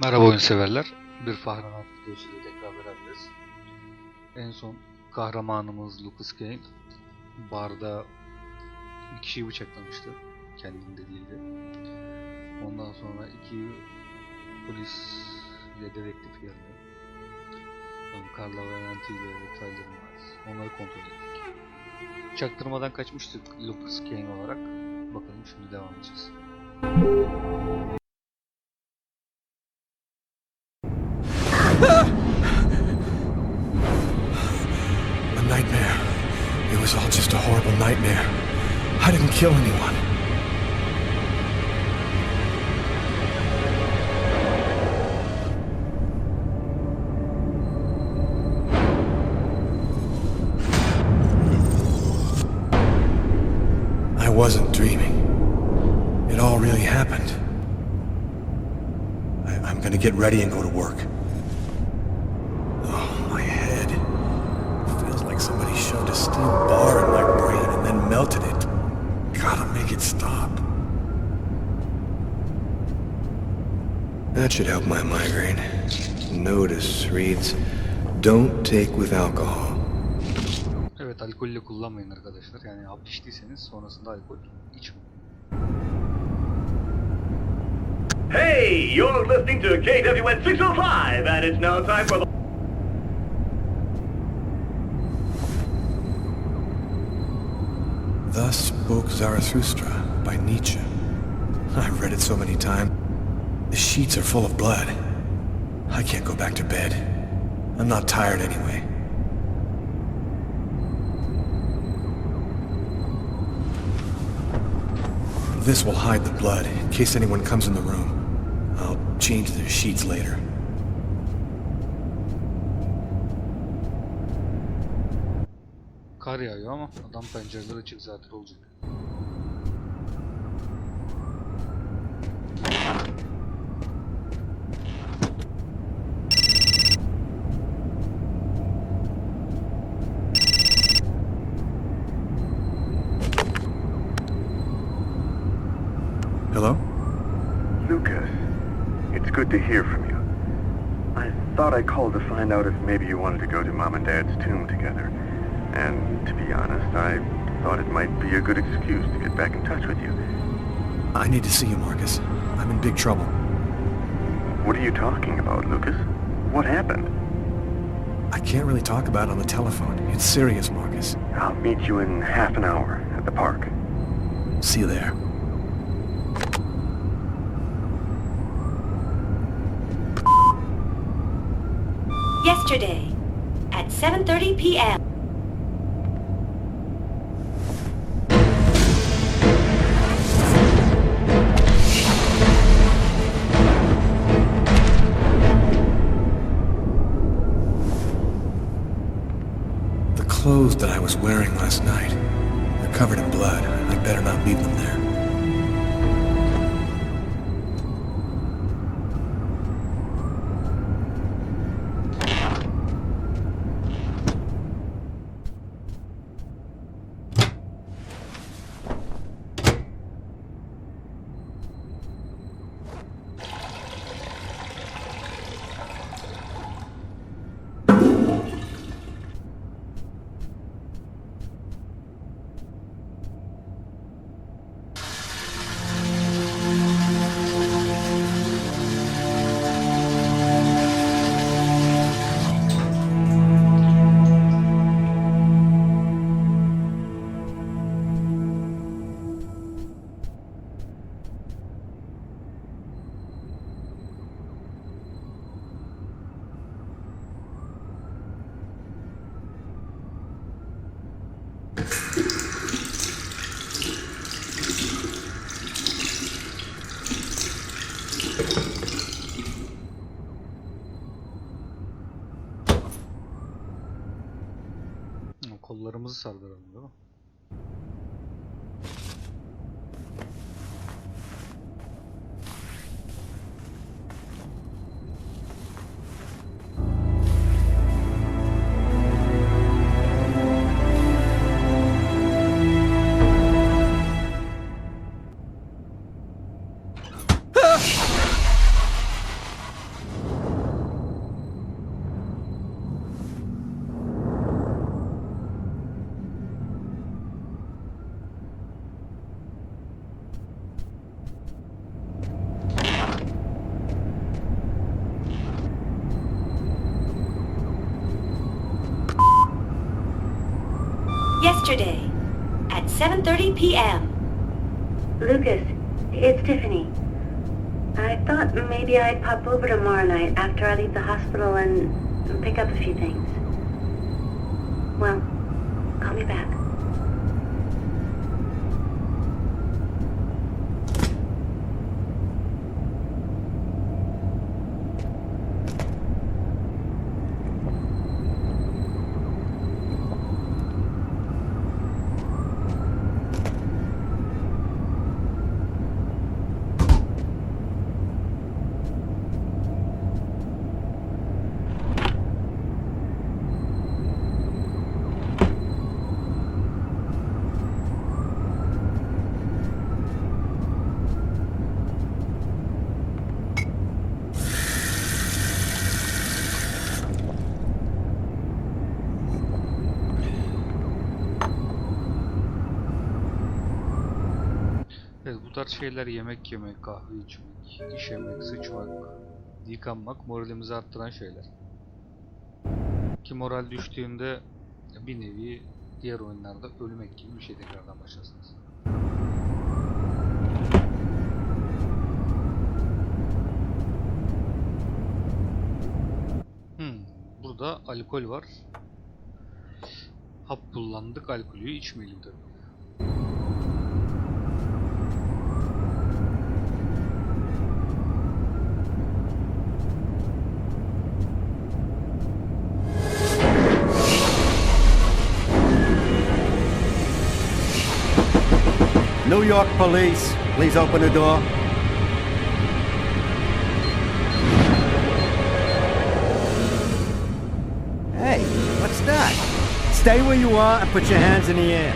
Merhaba oyun severler. Bir Fahrenheit videosuyla tekrar beraberiz. En son kahramanımız Lucas Kane barda bir kişiyi bıçaklamıştı. Kendinde değildi. Ondan sonra iki polis ve dedektif geldi. Carla Valenti ile Tyler Miles. Onları kontrol ettik. Çaktırmadan kaçmıştık Lucas Kane olarak. Bakalım şimdi devam edeceğiz. A nightmare. It was all just a horrible nightmare. I didn't kill anyone. I wasn't dreaming. It all really happened. I'm gonna get ready and go to work. Somebody shoved a steel bar in my brain and then melted it. Gotta make it stop. That should help my migraine. Notice reads, don't take with alcohol. Evet, alkolle kullanmayın arkadaşlar. Yani hap içtiyseniz sonrasında alkol içmeyin. Hey, you're listening to KWN 605 and it's now time for the... Thus spoke Zarathustra by Nietzsche. I've read it so many times. The sheets are full of blood. I can't go back to bed. I'm not tired anyway. This will hide the blood in case anyone comes in the room. I'll change the sheets later. Kar yağıyor ama adam pencereler açık zaten olacak. Hello? Lucas, it's good to hear from you. I thought I called to find out if maybe you wanted to go to Mom and Dad's tomb together. And to be honest, I thought it might be a good excuse to get back in touch with you. I need to see you, Marcus. I'm in big trouble. What are you talking about, Lucas? What happened? I can't really talk about it on the telephone. It's serious, Marcus. I'll meet you in half an hour at the park. See you there. Yesterday, at 7:30 p.m. The clothes that I was wearing last night, they're covered in blood. I better not leave them there. Kollarımızı sardıralım değil mi? yesterday at 7:30 p.m. Lucas, it's Tiffany. I thought maybe I'd pop over tomorrow night after I leave the hospital and pick up a few things. Well, call me back. Evet, bu tarz şeyler yemek yemek, kahve içmek, işemek, sıçmak, yıkanmak moralimizi arttıran şeyler. Ki moral düştüğünde bir nevi diğer oyunlarda ölmek gibi bir şey, tekrardan başlarsınız. Burada alkol var. Hap kullandık, alkolü içmeyelim tabii. New York police, please open the door. Hey, what's that? Stay where you are and put your hands in the air.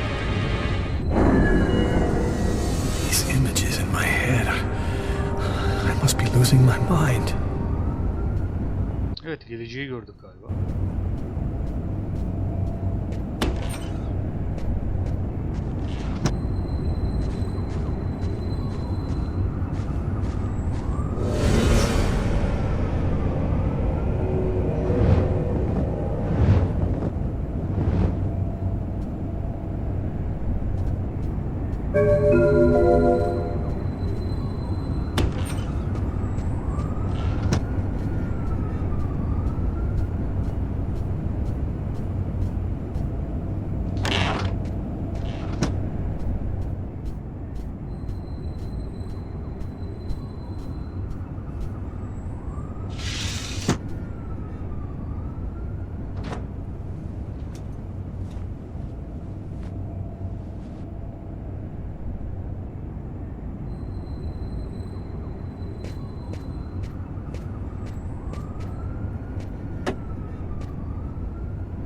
These images in my head. I must be losing my mind. Evet, geleceği gördük galiba.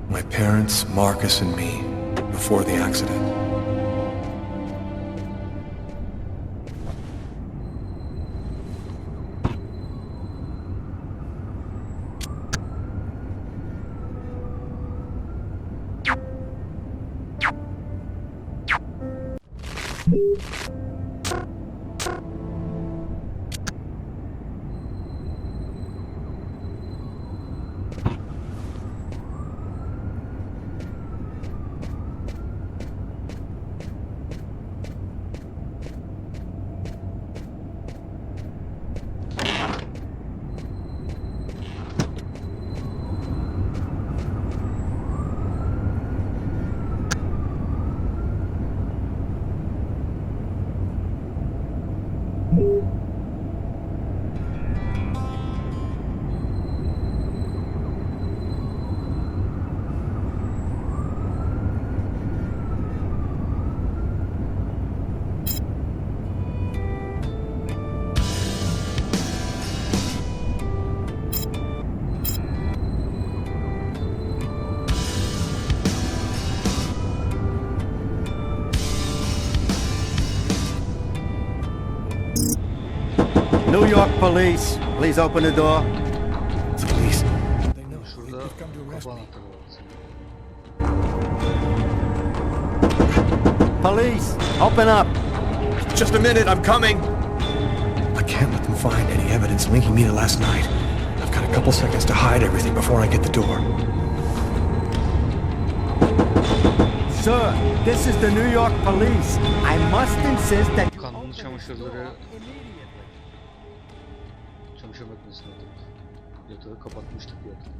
My parents, Marcus, and me, before the accident. New York police, please open the door. Please. They know Şurada they've come to arrest kapı me. anahtarı var. Police, open up. Just a minute, I'm coming. I can't let them find any evidence linking me to last night. I've got a couple seconds to hide everything before I get the door. Sir, this is the New York police. I must insist that you Kanlı open this çamaşırları door immediately. çamaşır makinesine atıp yatağı kapatmıştık yatağı.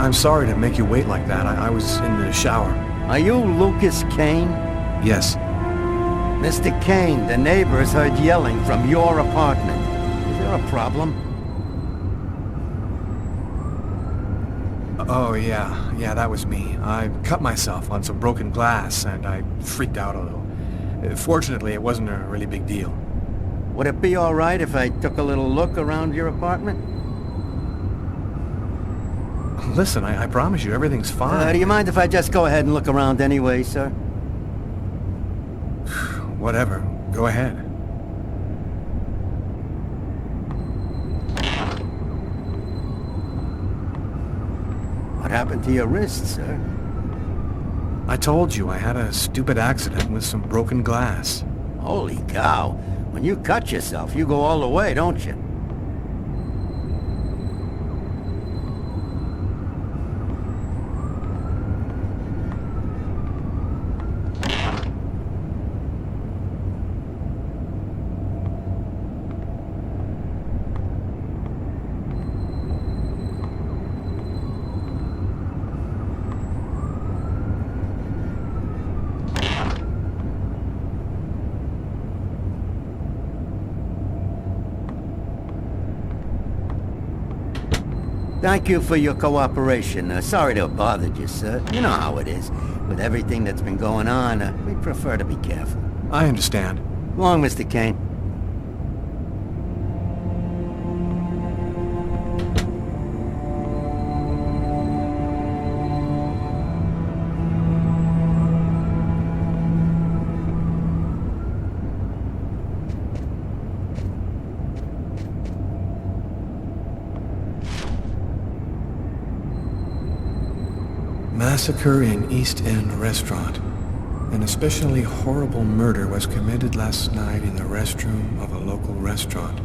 I'm sorry to make you wait like that. I was in the shower. Are you Lucas Kane? Yes. Mr. Kane, the neighbors heard yelling from your apartment. Is there a problem? Oh, yeah, that was me. I cut myself on some broken glass, and I freaked out a little. Fortunately, it wasn't a really big deal. Would it be all right if I took a little look around your apartment? Listen, I promise you, everything's fine. Do you mind if I just go ahead and look around anyway, sir? Whatever. Go ahead. What happened to your wrist, sir? I told you I had a stupid accident with some broken glass. Holy cow. When you cut yourself, you go all the way, don't you? Thank you for your cooperation. Sorry to have bothered you, sir. You know how it is. With everything that's been going on, we prefer to be careful. I understand. Long, Mr. Kane. Massacre in East End restaurant. An especially horrible murder was committed last night in the restroom of a local restaurant.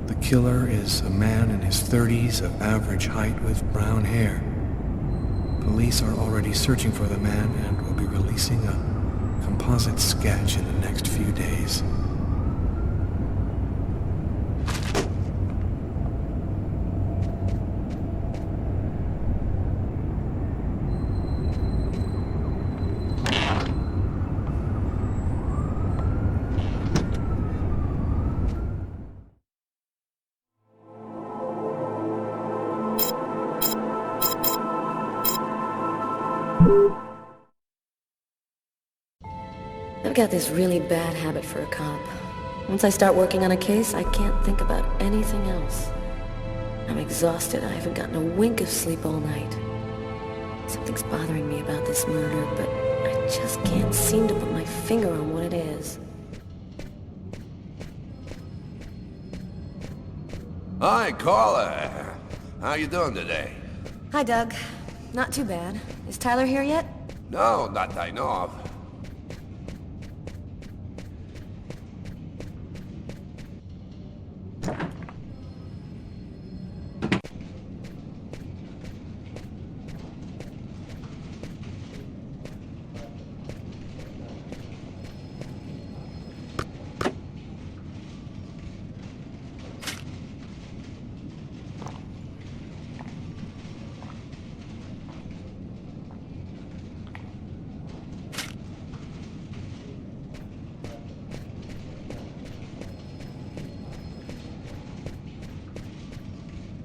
The killer is a man in his 30s of average height with brown hair. Police are already searching for the man and will be releasing a composite sketch in the next few days. I've got this really bad habit for a cop. Once I start working on a case, I can't think about anything else. I'm exhausted. I haven't gotten a wink of sleep all night. Something's bothering me about this murder, but I just can't seem to put my finger on what it is. Hi, Carla. How you doing today? Hi, Doug. Not too bad. Is Tyler here yet? No, not that I know of.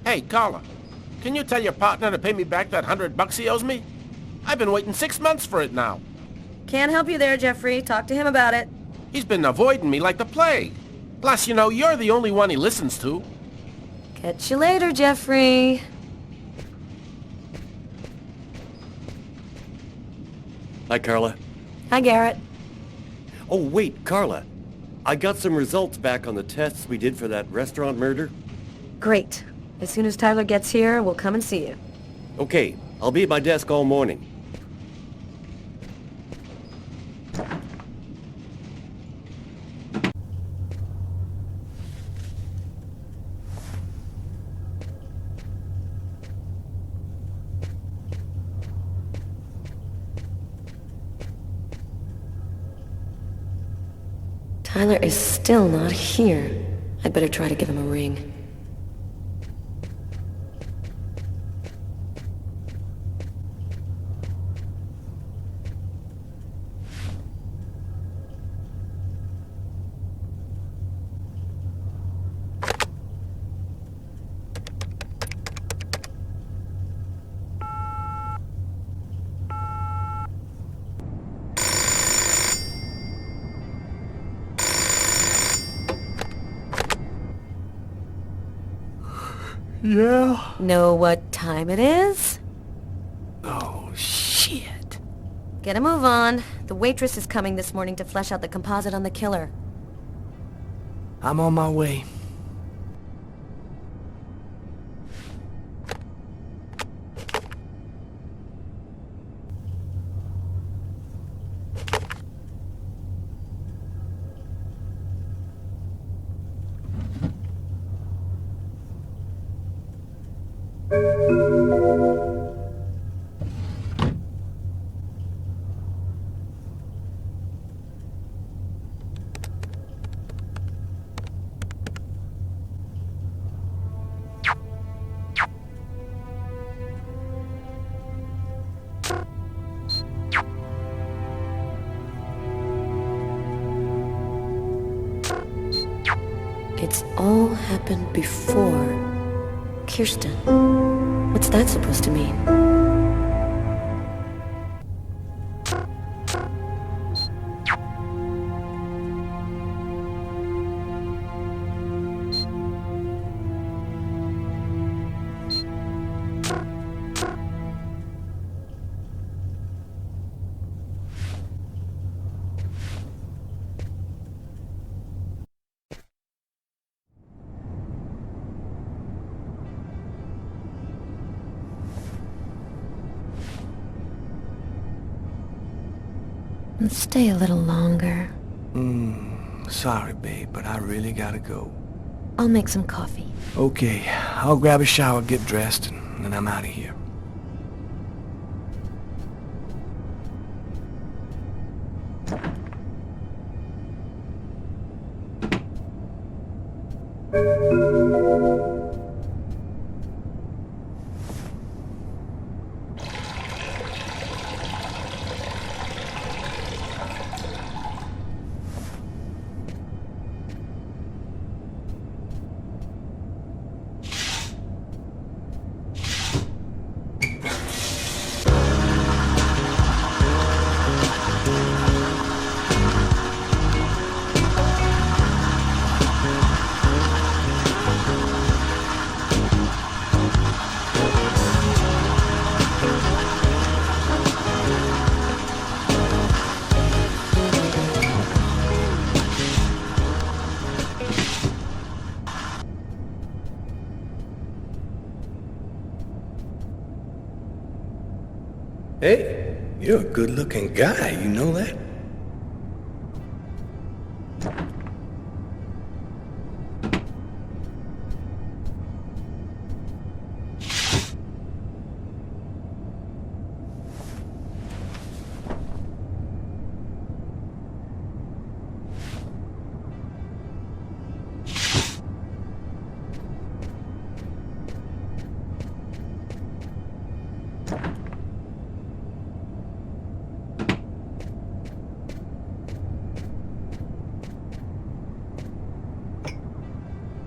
Hey, Carla, can you tell your partner to pay me back that $100 he owes me? I've been waiting 6 months for it now. Can't help you there, Jeffrey. Talk to him about it. He's been avoiding me like the plague. Plus, you know, you're the only one he listens to. Catch you later, Jeffrey. Hi, Carla. Hi, Garrett. Oh, wait, Carla. I got some results back on the tests we did for that restaurant murder. Great. As soon as Tyler gets here, we'll come and see you. Okay, I'll be at my desk all morning. Tyler is still not here. I'd better try to give him a ring. Yeah? Know what time it is? Oh, shit. Get a move on. The waitress is coming this morning to flesh out the composite on the killer. I'm on my way. It's all happened before. Kirsten. What's that supposed to mean? Stay a little longer. Sorry, babe, but I really gotta go. I'll make some coffee. Okay, I'll grab a shower, get dressed, and then I'm out of here. Hey, you're a good-looking guy, you know that?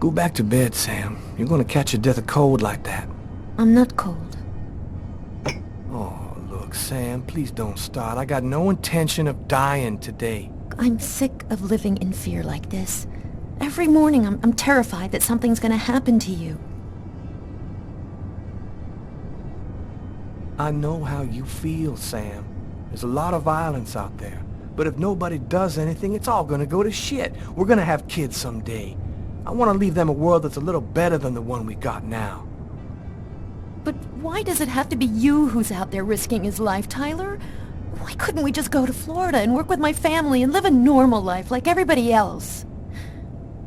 Go back to bed, Sam. You're gonna catch a death of cold like that. I'm not cold. Oh, look, Sam, please don't start. I got no intention of dying today. I'm sick of living in fear like this. Every morning I'm terrified that something's gonna happen to you. I know how you feel, Sam. There's a lot of violence out there. But if nobody does anything, it's all gonna go to shit. We're gonna have kids someday. I want to leave them a world that's a little better than the one we got now. But why does it have to be you who's out there risking his life, Tyler? Why couldn't we just go to Florida and work with my family and live a normal life like everybody else?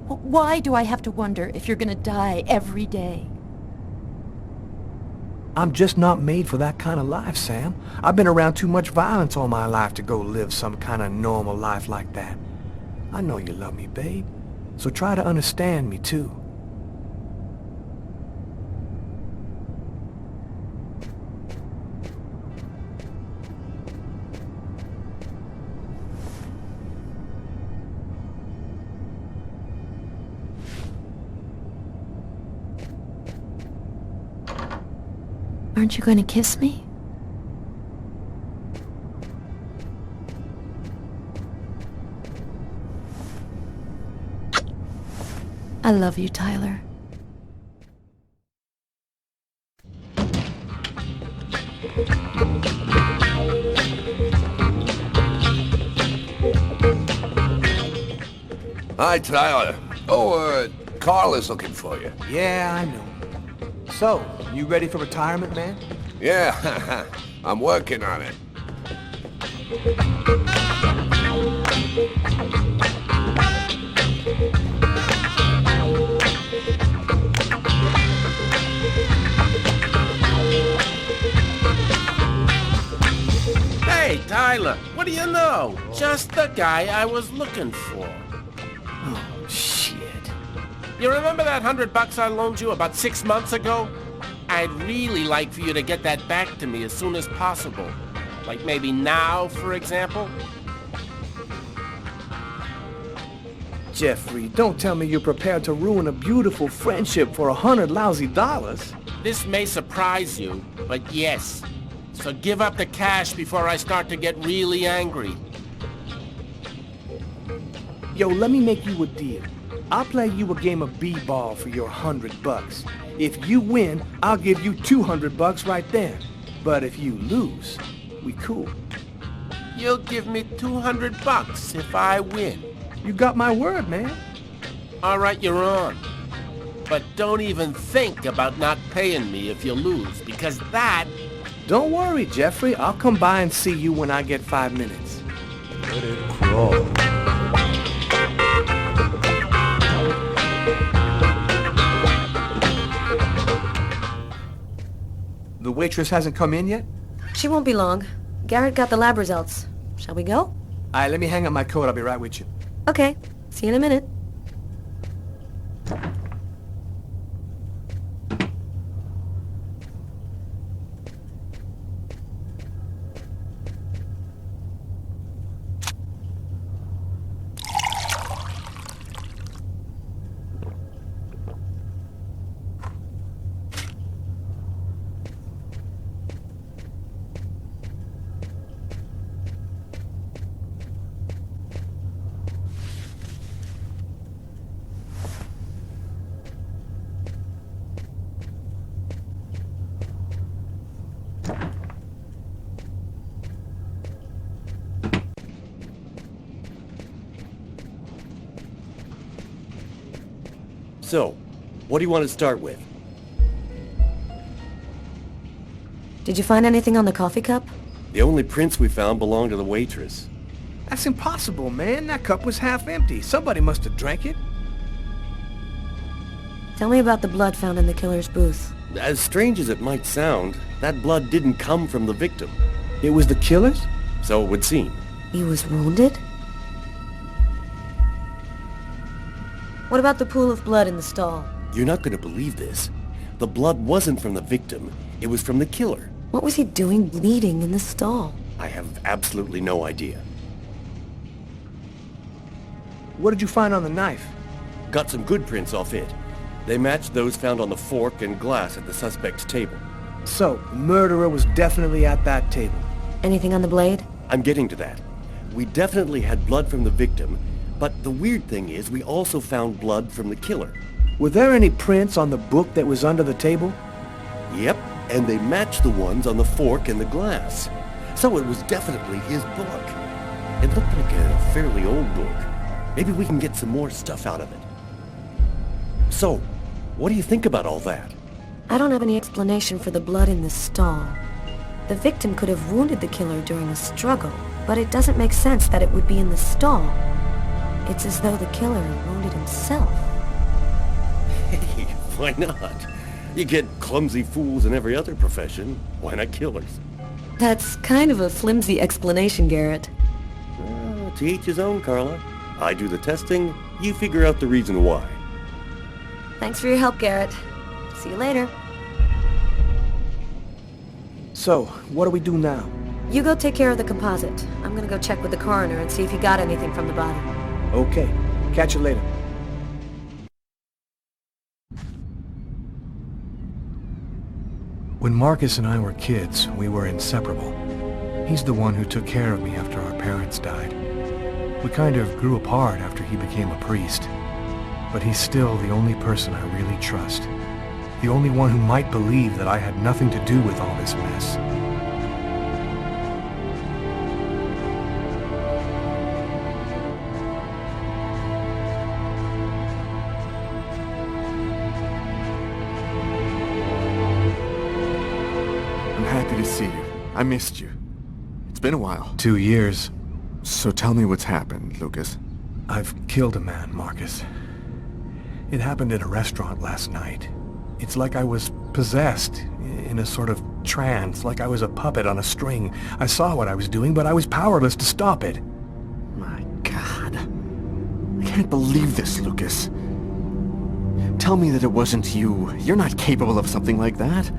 Why do I have to wonder if you're gonna die every day? I'm just not made for that kind of life, Sam. I've been around too much violence all my life to go live some kind of normal life like that. I know you love me, babe. So try to understand me, too. Aren't you going to kiss me? I love you, Tyler. Hi, Tyler. Oh, Carla's looking for you. Yeah, I know. So, you ready for retirement, man? Yeah, I'm working on it. Hey, Tyler, what do you know? Just the guy I was looking for. Oh, shit. You remember that $100 I loaned you about 6 months ago? I'd really like for you to get that back to me as soon as possible. Like maybe now, for example? Jeffrey, don't tell me you're prepared to ruin a beautiful friendship for $100 lousy. This may surprise you, but yes. So give up the cash before I start to get really angry. Yo, let me make you a deal. I'll play you a game of b-ball for your $100. If you win, I'll give you $200 right then. But if you lose, we cool. You'll give me $200 if I win. You got my word, man. All right, you're on. But don't even think about not paying me if you lose, because that... Don't worry, Jeffrey. I'll come by and see you when I get 5 minutes. Let it crawl. The waitress hasn't come in yet? She won't be long. Garrett got the lab results. Shall we go? Alright, let me hang up my coat. I'll be right with you. Okay. See you in a minute. So, what do you want to start with? Did you find anything on the coffee cup? The only prints we found belonged to the waitress. That's impossible, man. That cup was half empty. Somebody must have drank it. Tell me about the blood found in the killer's booth. As strange as it might sound, that blood didn't come from the victim. It was the killer's? So it would seem. He was wounded? What about the pool of blood in the stall? You're not going to believe this. The blood wasn't from the victim. It was from the killer. What was he doing bleeding in the stall? I have absolutely no idea. What did you find on the knife? Got some good prints off it. They matched those found on the fork and glass at the suspect's table. So, the murderer was definitely at that table. Anything on the blade? I'm getting to that. We definitely had blood from the victim, but the weird thing is we also found blood from the killer. Were there any prints on the book that was under the table? Yep, and they matched the ones on the fork and the glass. So it was definitely his book. It looked like a fairly old book. Maybe we can get some more stuff out of it. So, what do you think about all that? I don't have any explanation for the blood in the stall. The victim could have wounded the killer during a struggle, but it doesn't make sense that it would be in the stall. It's as though the killer wounded himself. Hey, why not? You get clumsy fools in every other profession. Why not killers? That's kind of a flimsy explanation, Garrett. To each his own, Carla. I do the testing, you figure out the reason why. Thanks for your help, Garrett. See you later. So, what do we do now? You go take care of the composite. I'm gonna go check with the coroner and see if he got anything from the body. Okay. Catch you later. When Marcus and I were kids, we were inseparable. He's the one who took care of me after our parents died. We kind of grew apart after he became a priest. But he's still the only person I really trust. The only one who might believe that I had nothing to do with all this mess. Happy to see you. I missed you. It's been a while. 2 years. So tell me what's happened, Lucas. I've killed a man, Marcus. It happened in a restaurant last night. It's like I was possessed, in a sort of trance, like I was a puppet on a string. I saw what I was doing, but I was powerless to stop it. My God. I can't believe this, Lucas. Tell me that it wasn't you. You're not capable of something like that.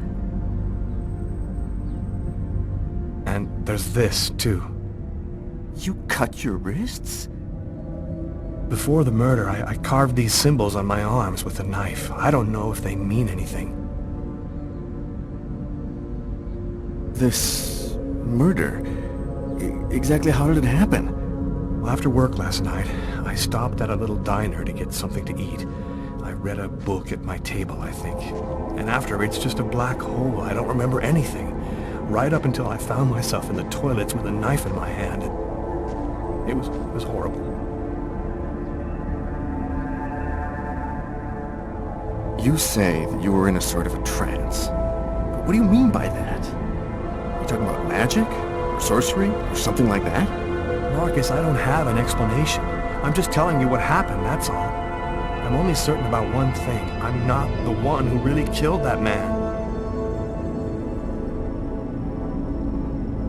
And there's this, too. You cut your wrists? Before the murder, I carved these symbols on my arms with a knife. I don't know if they mean anything. This murder? Exactly how did it happen? Well, after work last night, I stopped at a little diner to get something to eat. I read a book at my table, I think. And after, it's just a black hole. I don't remember anything. Right up until I found myself in the toilets with a knife in my hand. It was horrible. You say that you were in a sort of a trance. What do you mean by that? You talking about magic? Or sorcery? Or something like that? Marcus, I don't have an explanation. I'm just telling you what happened, that's all. I'm only certain about one thing. I'm not the one who really killed that man.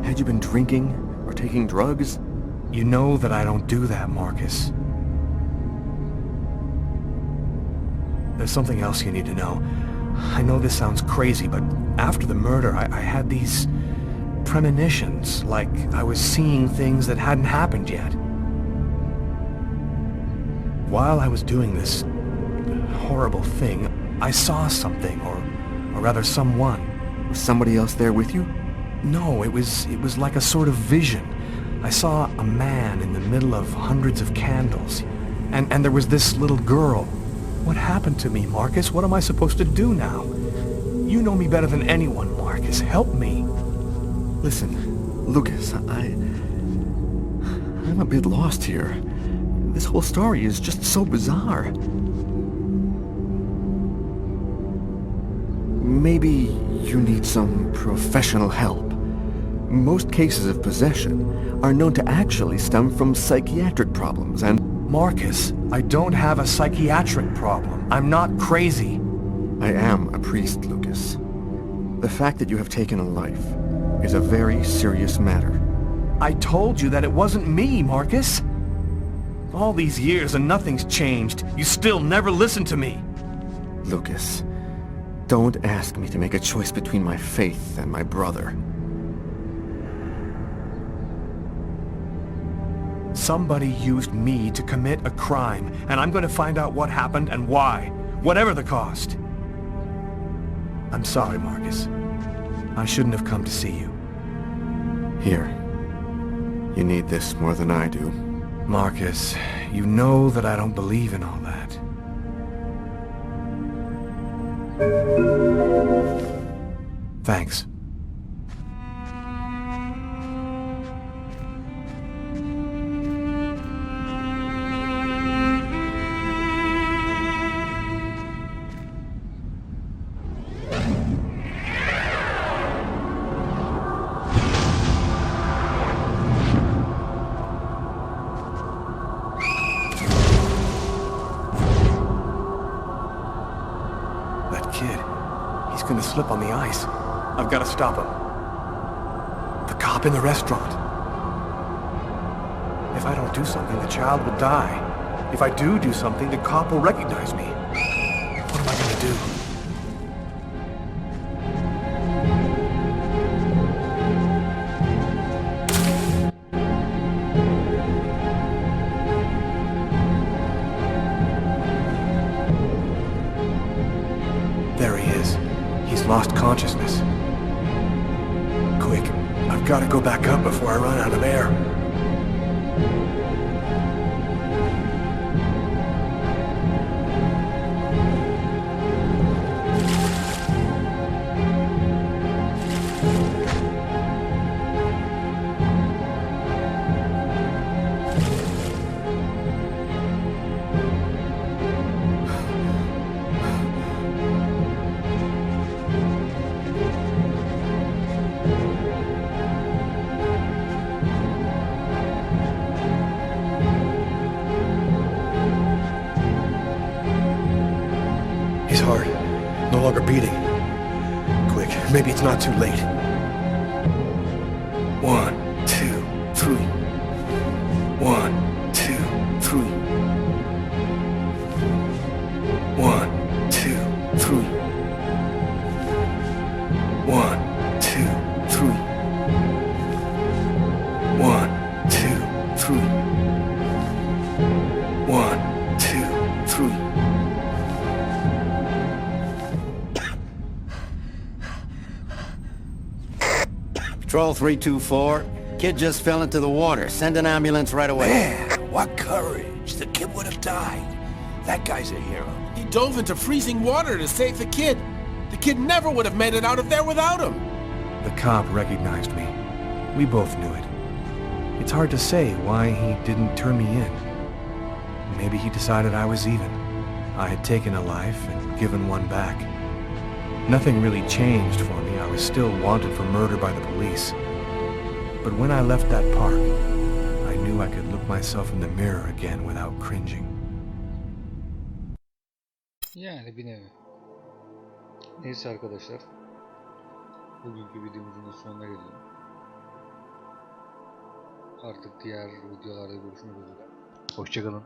Had you been drinking or taking drugs? You know that I don't do that, Marcus. There's something else you need to know. I know this sounds crazy, but after the murder, I had these premonitions, like I was seeing things that hadn't happened yet. While I was doing this horrible thing, I saw something, or rather someone. Was somebody else there with you? No, it was like a sort of vision. I saw a man in the middle of hundreds of candles, and there was this little girl. What happened to me, Marcus? What am I supposed to do now? You know me better than anyone, Marcus. Help me. Listen, Lucas, I'm a bit lost here. This whole story is just so bizarre. Maybe you need some professional help. Most cases of possession are known to actually stem from psychiatric problems and... Marcus, I don't have a psychiatric problem. I'm not crazy. I am a priest, Lucas. The fact that you have taken a life is a very serious matter. I told you that it wasn't me, Marcus. All these years and nothing's changed. You still never listen to me. Lucas, don't ask me to make a choice between my faith and my brother. Somebody used me to commit a crime, and I'm going to find out what happened and why, whatever the cost. I'm sorry, Marcus. I shouldn't have come to see you. Here. You need this more than I do. Marcus, you know that I don't believe in all that. Thanks. Gonna slip on the ice. I've got to stop him. The cop in the restaurant. If I don't do something, the child will die. If I do something, the cop will recognize me. What am I gonna do? There he is. He's lost consciousness. Quick, I've got to go back up before I run out of air. His heart, no longer beating. Quick, maybe it's not too late. 1, 2, 3. 1, 2, 3. 1, 2, 3. 1, 2, 3. 1, 2, 3. 1, 2, 3. Patrol 324. Kid just fell into the water. Send an ambulance right away. Man, what courage. The kid would have died. That guy's a hero. He dove into freezing water to save the kid. The kid never would have made it out of there without him. The cop recognized me. We both knew it. It's hard to say why he didn't turn me in. Maybe he decided I was even. I had taken a life and given one back. Nothing really changed for me. I was still wanted for murder by the police. But when I left that park, I knew I could look myself in the mirror again without cringing. Yani bir nevi. Neyse arkadaşlar. Bugünkü videomuzun da sonuna gelelim. Artık diğer videolarda görüşmek üzere. Hoşçakalın.